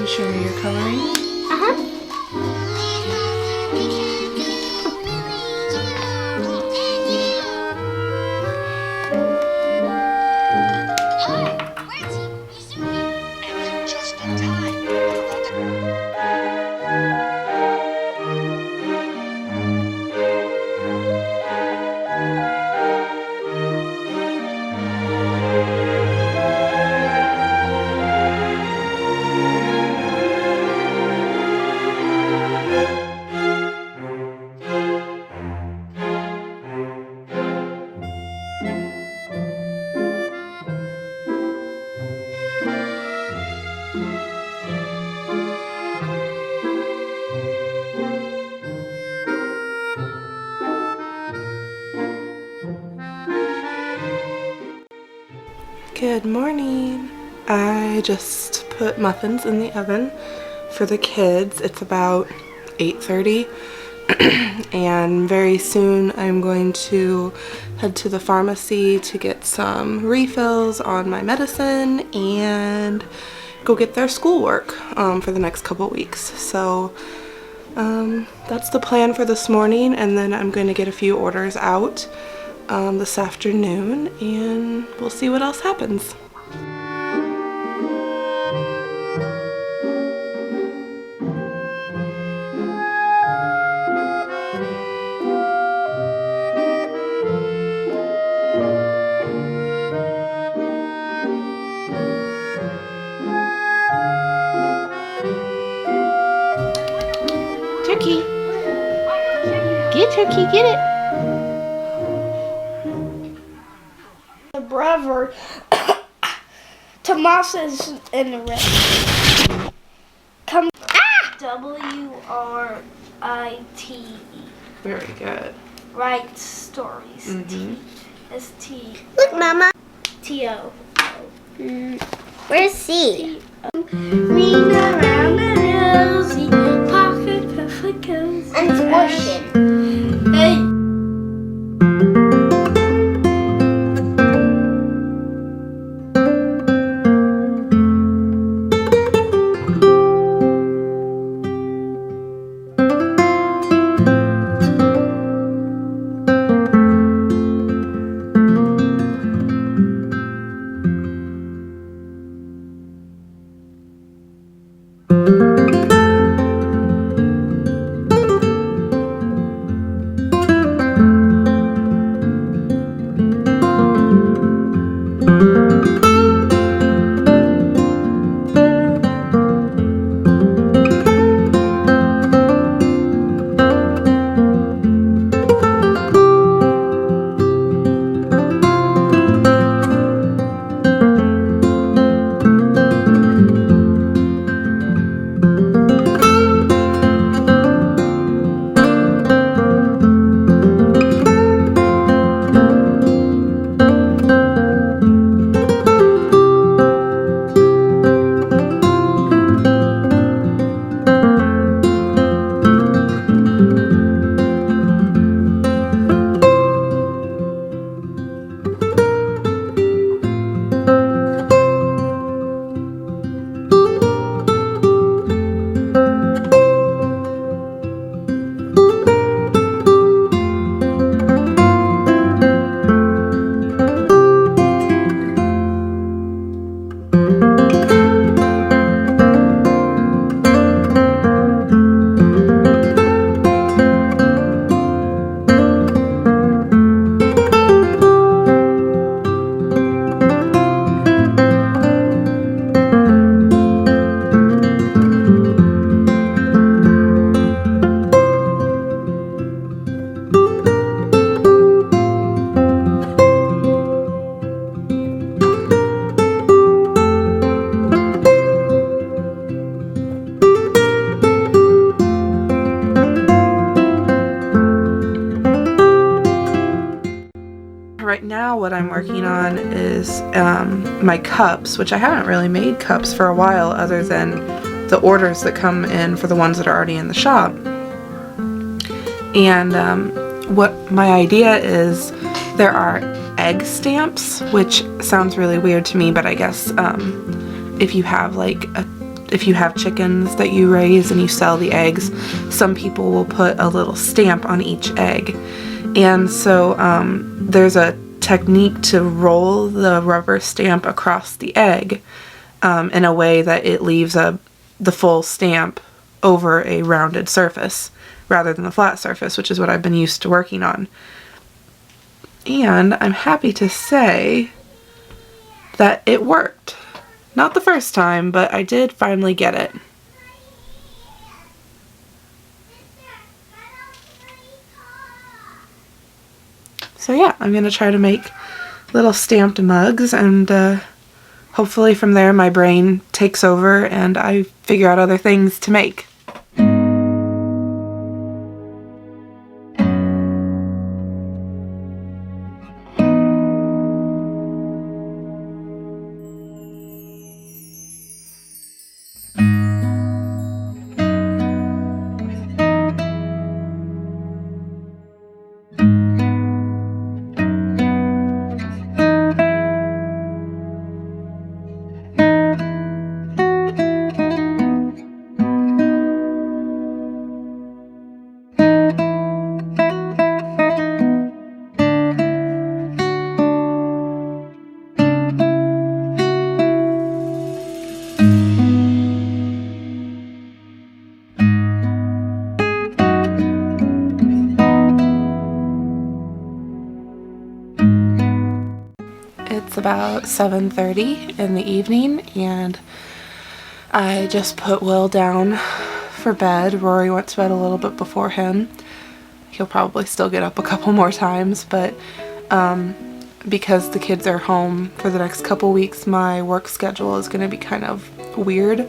show me your coloring? Good morning. I just put muffins in the oven for the kids. It's about 8:30 and very soon I'm going to head to the pharmacy to get some refills on my medicine and go get their schoolwork for the next couple weeks. So that's the plan for this morning, and then I'm going to get a few orders out this afternoon, and we'll see what else happens. Turkey! Get Turkey, get it! Brother Tomas is in the red. Come W-R-I-T-E. Very good. Write stories. T-S-T. Look, Mama. T-O. Where's C? Ring around the rosy pocket perfect cozy. And it's ocean. Hey. Right now what I'm working on is my cups, which I haven't really made cups for a while other than the orders that come in for the ones that are already in the shop. And what my idea is, there are egg stamps, which sounds really weird to me, but I guess if you have like a if you have chickens that you raise and you sell the eggs, some people will put a little stamp on each egg. And so there's a technique to roll the rubber stamp across the egg in a way that it leaves the full stamp over a rounded surface rather than the flat surface, which is what I've been used to working on. And I'm happy to say that it worked. Not the first time, but I did finally get it. So yeah, I'm going to try to make little stamped mugs, and hopefully from there my brain takes over and I figure out other things to make. It's about 7:30 in the evening, and I just put Will down for bed. Rory went to bed a little bit before him. He'll probably still get up a couple more times, but because the kids are home for the next couple weeks, my work schedule is going to be kind of weird.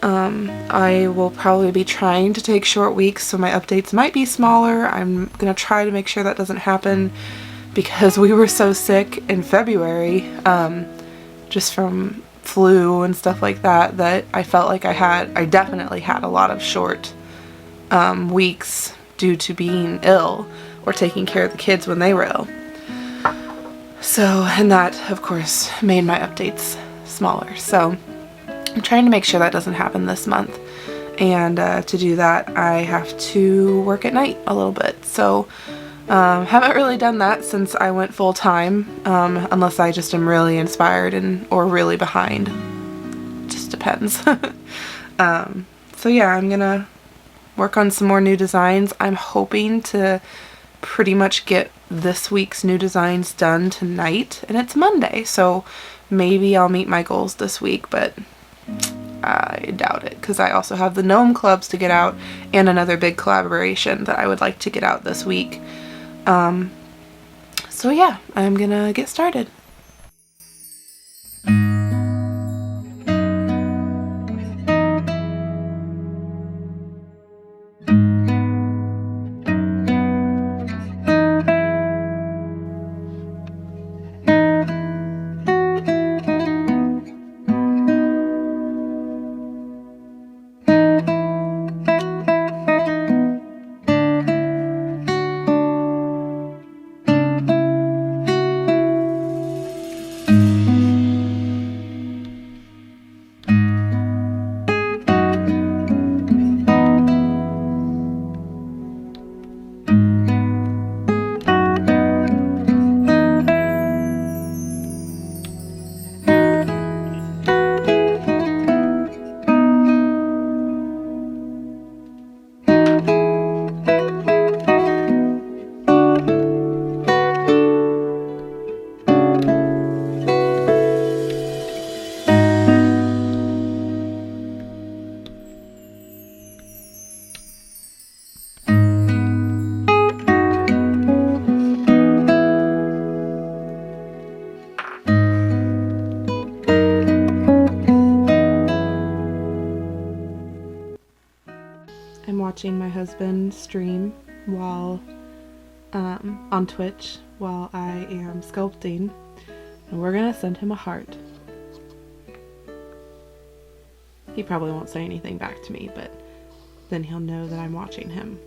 I will probably be trying to take short weeks, so my updates might be smaller. I'm going to try to make sure that doesn't happen, because we were so sick in February, just from flu and stuff like that, that I felt like I definitely had a lot of short weeks due to being ill or taking care of the kids when they were ill. So, and that of course made my updates smaller. So I'm trying to make sure that doesn't happen this month. And to do that, I have to work at night a little bit. So haven't really done that since I went full time, unless I just am really inspired or really behind. Just depends. So yeah, I'm gonna work on some more new designs. I'm hoping to pretty much get this week's new designs done tonight, and it's Monday, so maybe I'll meet my goals this week, but I doubt it, because I also have the gnome clubs to get out and another big collaboration that I would like to get out this week. So yeah, I'm gonna get started. I'm watching my husband stream while on Twitch while I am sculpting, and we're gonna send him a heart. He probably won't say anything back to me, but then he'll know that I'm watching him.